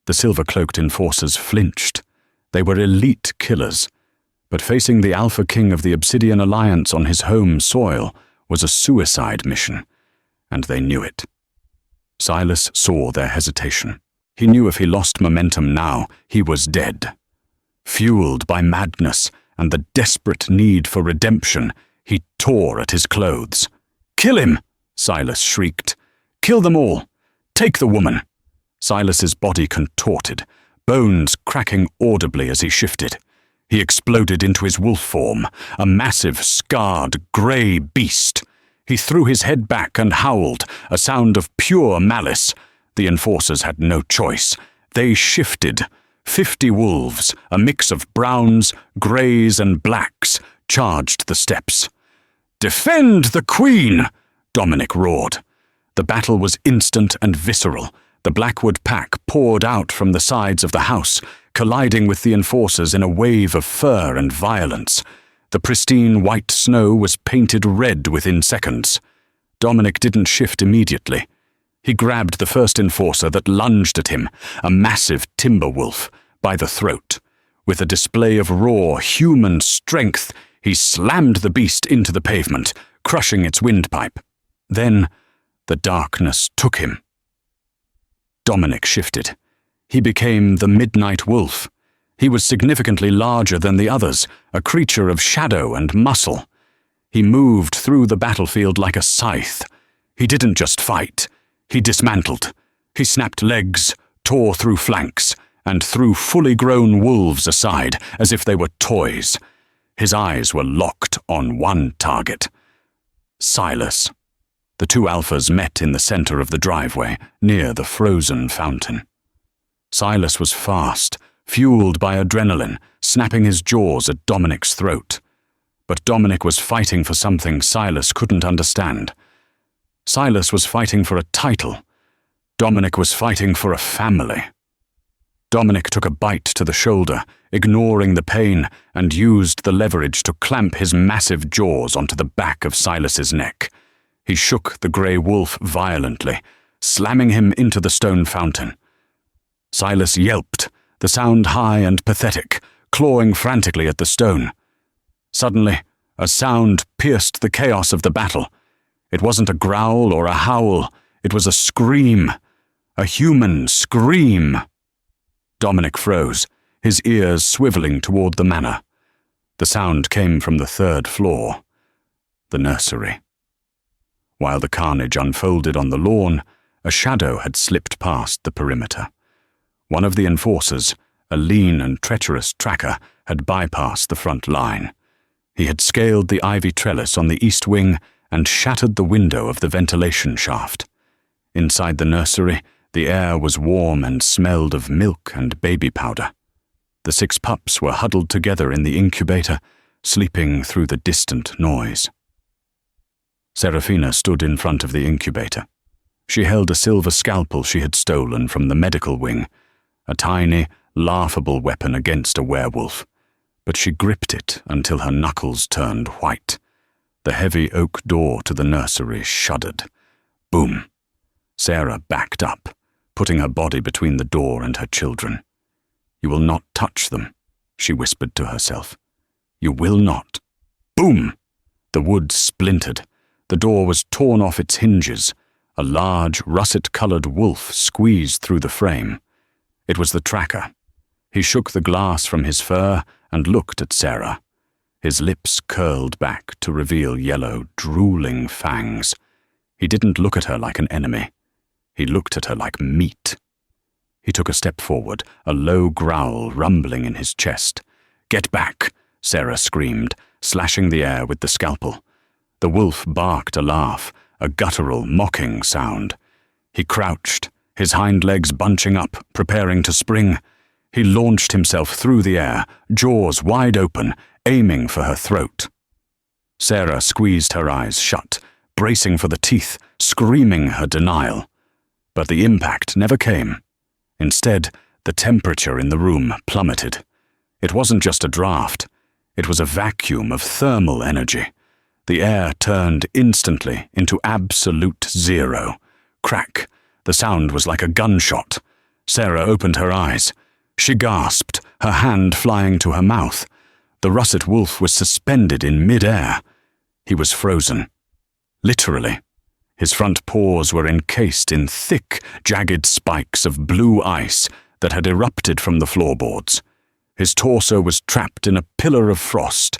The silver-cloaked enforcers flinched. They were elite killers, but facing the Alpha King of the Obsidian Alliance on his home soil was a suicide mission, and they knew it. Silas saw their hesitation. He knew if he lost momentum now, he was dead. Fueled by madness and the desperate need for redemption, he tore at his clothes. "Kill him!" Silas shrieked. "Kill them all! Take the woman!" Silas's body contorted, bones cracking audibly as he shifted. He exploded into his wolf form, a massive, scarred, grey beast. He threw his head back and howled, a sound of pure malice. The enforcers had no choice. They shifted. 50 wolves, a mix of browns, greys, and blacks, charged the steps. "Defend the Queen!" Dominic roared. The battle was instant and visceral. The Blackwood pack poured out from the sides of the house, colliding with the enforcers in a wave of fur and violence. The pristine white snow was painted red within seconds. Dominic didn't shift immediately. He grabbed the first enforcer that lunged at him, a massive timber wolf, by the throat. With a display of raw, human strength, he slammed the beast into the pavement, crushing its windpipe. Then, the darkness took him. Dominic shifted. He became the Midnight Wolf. He was significantly larger than the others, a creature of shadow and muscle. He moved through the battlefield like a scythe. He didn't just fight. He dismantled. He snapped legs, tore through flanks, and threw fully grown wolves aside as if they were toys. His eyes were locked on one target. Silas. The two alphas met in the center of the driveway, near the frozen fountain. Silas was fast, fueled by adrenaline, snapping his jaws at Dominic's throat. But Dominic was fighting for something Silas couldn't understand. Silas was fighting for a title. Dominic was fighting for a family. Dominic took a bite to the shoulder, ignoring the pain, and used the leverage to clamp his massive jaws onto the back of Silas's neck. He shook the grey wolf violently, slamming him into the stone fountain. Silas yelped, the sound high and pathetic, clawing frantically at the stone. Suddenly, a sound pierced the chaos of the battle. It wasn't a growl or a howl, it was a scream. A human scream. Dominic froze, his ears swiveling toward the manor. The sound came from the third floor, the nursery. While the carnage unfolded on the lawn, a shadow had slipped past the perimeter. One of the enforcers, a lean and treacherous tracker, had bypassed the front line. He had scaled the ivy trellis on the east wing and shattered the window of the ventilation shaft. Inside the nursery, the air was warm and smelled of milk and baby powder. The 6 pups were huddled together in the incubator, sleeping through the distant noise. Serafina stood in front of the incubator. She held a silver scalpel she had stolen from the medical wing, a tiny, laughable weapon against a werewolf, but she gripped it until her knuckles turned white. The heavy oak door to the nursery shuddered. Boom! Sarah backed up, putting her body between the door and her children. "You will not touch them," she whispered to herself. "You will not." Boom! The wood splintered. The door was torn off its hinges. A large, russet-colored wolf squeezed through the frame. It was the tracker. He shook the glass from his fur and looked at Sarah. His lips curled back to reveal yellow, drooling fangs. He didn't look at her like an enemy. He looked at her like meat. He took a step forward, a low growl rumbling in his chest. "Get back!" Sarah screamed, slashing the air with the scalpel. The wolf barked a laugh, a guttural, mocking sound. He crouched, his hind legs bunching up, preparing to spring. He launched himself through the air, jaws wide open, aiming for her throat. Sarah squeezed her eyes shut, bracing for the teeth, screaming her denial. But the impact never came. Instead, the temperature in the room plummeted. It wasn't just a draft. It was a vacuum of thermal energy. The air turned instantly into absolute zero. Crack. The sound was like a gunshot. Sarah opened her eyes. She gasped, her hand flying to her mouth. The russet wolf was suspended in mid-air. He was frozen. Literally. His front paws were encased in thick, jagged spikes of blue ice that had erupted from the floorboards. His torso was trapped in a pillar of frost.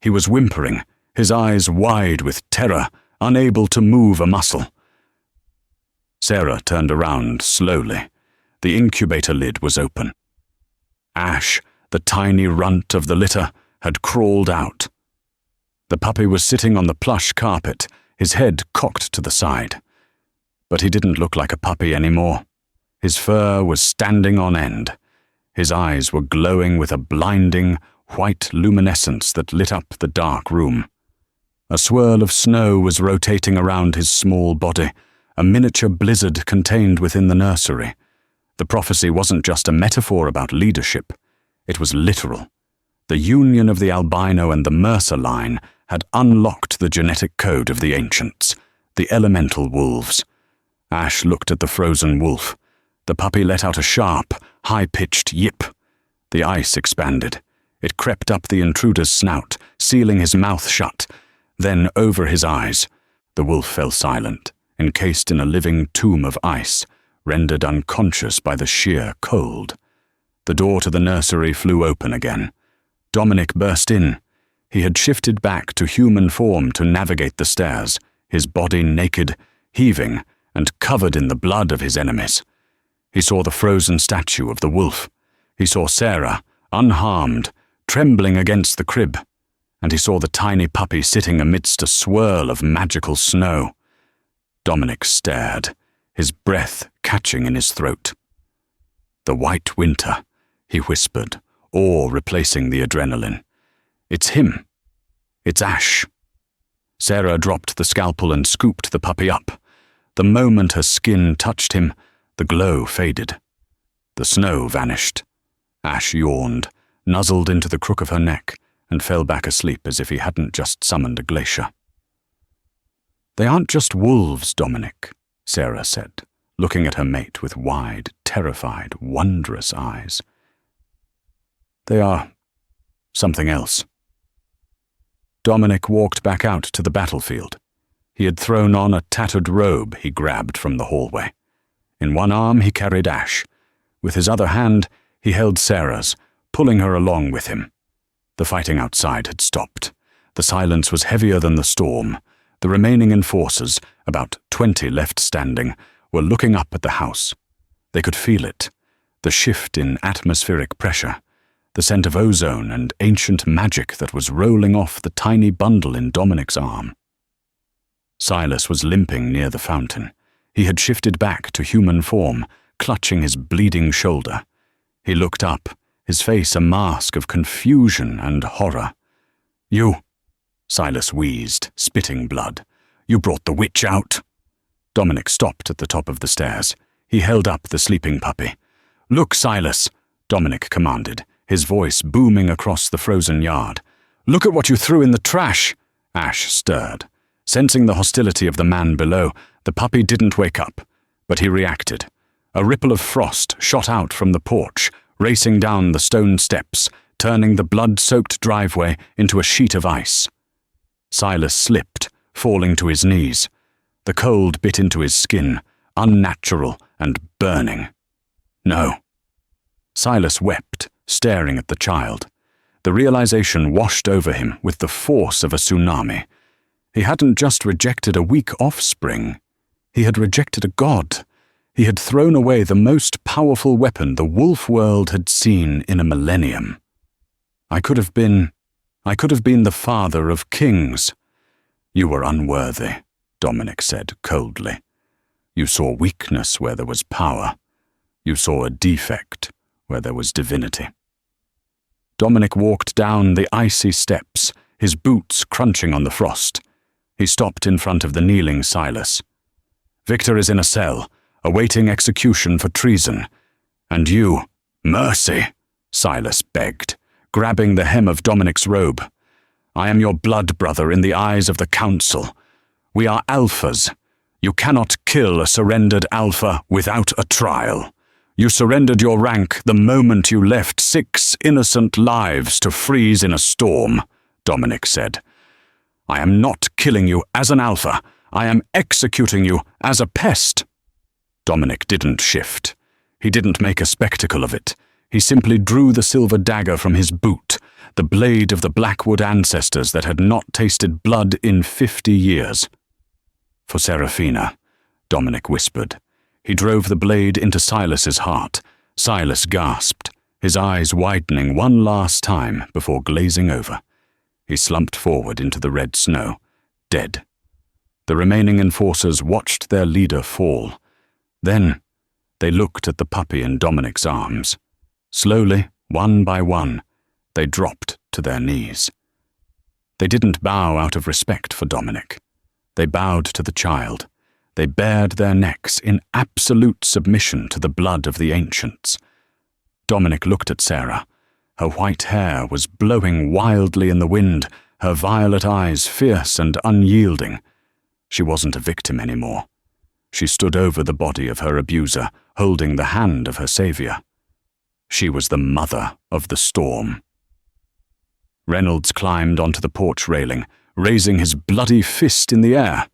He was whimpering, his eyes wide with terror, unable to move a muscle. Sarah turned around slowly. The incubator lid was open. Ash, the tiny runt of the litter, had crawled out. The puppy was sitting on the plush carpet, his head cocked to the side. But he didn't look like a puppy anymore. His fur was standing on end. His eyes were glowing with a blinding, white luminescence that lit up the dark room. A swirl of snow was rotating around his small body, a miniature blizzard contained within the nursery. The prophecy wasn't just a metaphor about leadership. It was literal. The union of the albino and the Mercer line had unlocked the genetic code of the ancients, the elemental wolves. Ash looked at the frozen wolf. The puppy let out a sharp, high-pitched yip. The ice expanded. It crept up the intruder's snout, sealing his mouth shut. Then over his eyes. The wolf fell silent, encased in a living tomb of ice, rendered unconscious by the sheer cold. The door to the nursery flew open again. Dominic burst in. He had shifted back to human form to navigate the stairs, his body naked, heaving, and covered in the blood of his enemies. He saw the frozen statue of the wolf. He saw Sarah, unharmed, trembling against the crib, and he saw the tiny puppy sitting amidst a swirl of magical snow. Dominic stared, his breath catching in his throat. "The white winter," he whispered, awe replacing the adrenaline. "It's him. It's Ash." Sarah dropped the scalpel and scooped the puppy up. The moment her skin touched him, the glow faded. The snow vanished. Ash yawned, nuzzled into the crook of her neck, and fell back asleep as if he hadn't just summoned a glacier. "They aren't just wolves, Dominic," Sarah said, looking at her mate with wide, terrified, wondrous eyes. "They are something else." Dominic walked back out to the battlefield. He had thrown on a tattered robe he grabbed from the hallway. In one arm he carried Ash. With his other hand he held Sarah's, pulling her along with him. The fighting outside had stopped. The silence was heavier than the storm. The remaining enforcers, about 20 left standing, were looking up at the house. They could feel it, the shift in atmospheric pressure, the scent of ozone and ancient magic that was rolling off the tiny bundle in Dominic's arm. Silas was limping near the fountain. He had shifted back to human form, clutching his bleeding shoulder. He looked up, his face a mask of confusion and horror. "You," Silas wheezed, spitting blood. "You brought the witch out." Dominic stopped at the top of the stairs. He held up the sleeping puppy. "Look, Silas," Dominic commanded, his voice booming across the frozen yard. "Look at what you threw in the trash." Ash stirred. Sensing the hostility of the man below, the puppy didn't wake up, but he reacted. A ripple of frost shot out from the porch, racing down the stone steps, turning the blood-soaked driveway into a sheet of ice. Silas slipped, falling to his knees. The cold bit into his skin, unnatural and burning. "No." Silas wept, staring at the child. The realization washed over him with the force of a tsunami. He hadn't just rejected a weak offspring. He had rejected a god. He had thrown away the most powerful weapon the wolf world had seen in a millennium. I could have been the father of kings." "You were unworthy," Dominic said coldly. "You saw weakness where there was power. You saw a defect where there was divinity." Dominic walked down the icy steps, his boots crunching on the frost. He stopped in front of the kneeling Silas. "Victor is in a cell, awaiting execution for treason. And you, mercy," Silas begged, grabbing the hem of Dominic's robe. "I am your blood brother in the eyes of the council. We are alphas. You cannot kill a surrendered alpha without a trial. You surrendered your rank the moment you left 6 innocent lives to freeze in a storm," Dominic said. "I am not killing you as an alpha. I am executing you as a pest." Dominic didn't shift. He didn't make a spectacle of it. He simply drew the silver dagger from his boot, the blade of the Blackwood ancestors that had not tasted blood in 50 years. "For Seraphina," Dominic whispered. He drove the blade into Silas's heart. Silas gasped, his eyes widening one last time before glazing over. He slumped forward into the red snow, dead. The remaining enforcers watched their leader fall. Then they looked at the puppy in Dominic's arms. Slowly, one by one, they dropped to their knees. They didn't bow out of respect for Dominic. They bowed to the child. They bared their necks in absolute submission to the blood of the ancients. Dominic looked at Sarah. Her white hair was blowing wildly in the wind, her violet eyes fierce and unyielding. She wasn't a victim anymore. She stood over the body of her abuser, holding the hand of her savior. She was the mother of the storm. Reynolds climbed onto the porch railing, raising his bloody fist in the air.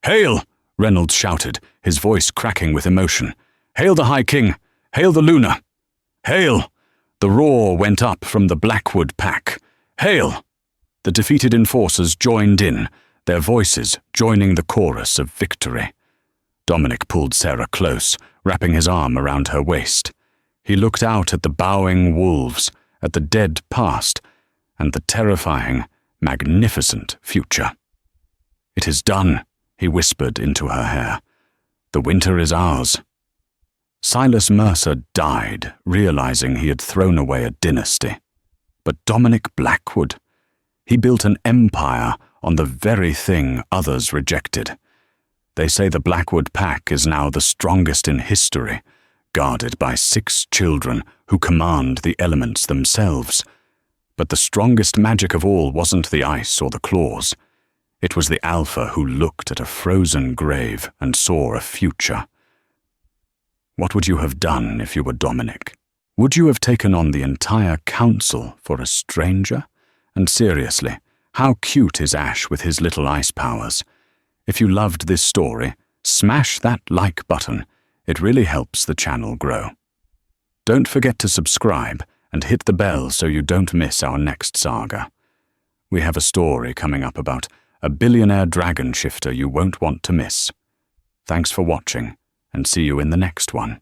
"Hail!" Reynolds shouted, his voice cracking with emotion. "Hail the High King! Hail the Luna! Hail!" The roar went up from the Blackwood pack. "Hail!" The defeated enforcers joined in, their voices joining the chorus of victory. Dominic pulled Sarah close, wrapping his arm around her waist. He looked out at the bowing wolves, at the dead past, and the terrifying, magnificent future. "It is done," he whispered into her hair. "The winter is ours." Silas Mercer died, realizing he had thrown away a dynasty. But Dominic Blackwood, he built an empire on the very thing others rejected. They say the Blackwood pack is now the strongest in history, guarded by 6 children who command the elements themselves. But the strongest magic of all wasn't the ice or the claws. It was the Alpha who looked at a frozen grave and saw a future. What would you have done if you were Dominic? Would you have taken on the entire council for a stranger? And seriously, how cute is Ash with his little ice powers? If you loved this story, smash that like button. It really helps the channel grow. Don't forget to subscribe and hit the bell so you don't miss our next saga. We have a story coming up about a billionaire dragon shifter you won't want to miss. Thanks for watching, and see you in the next one.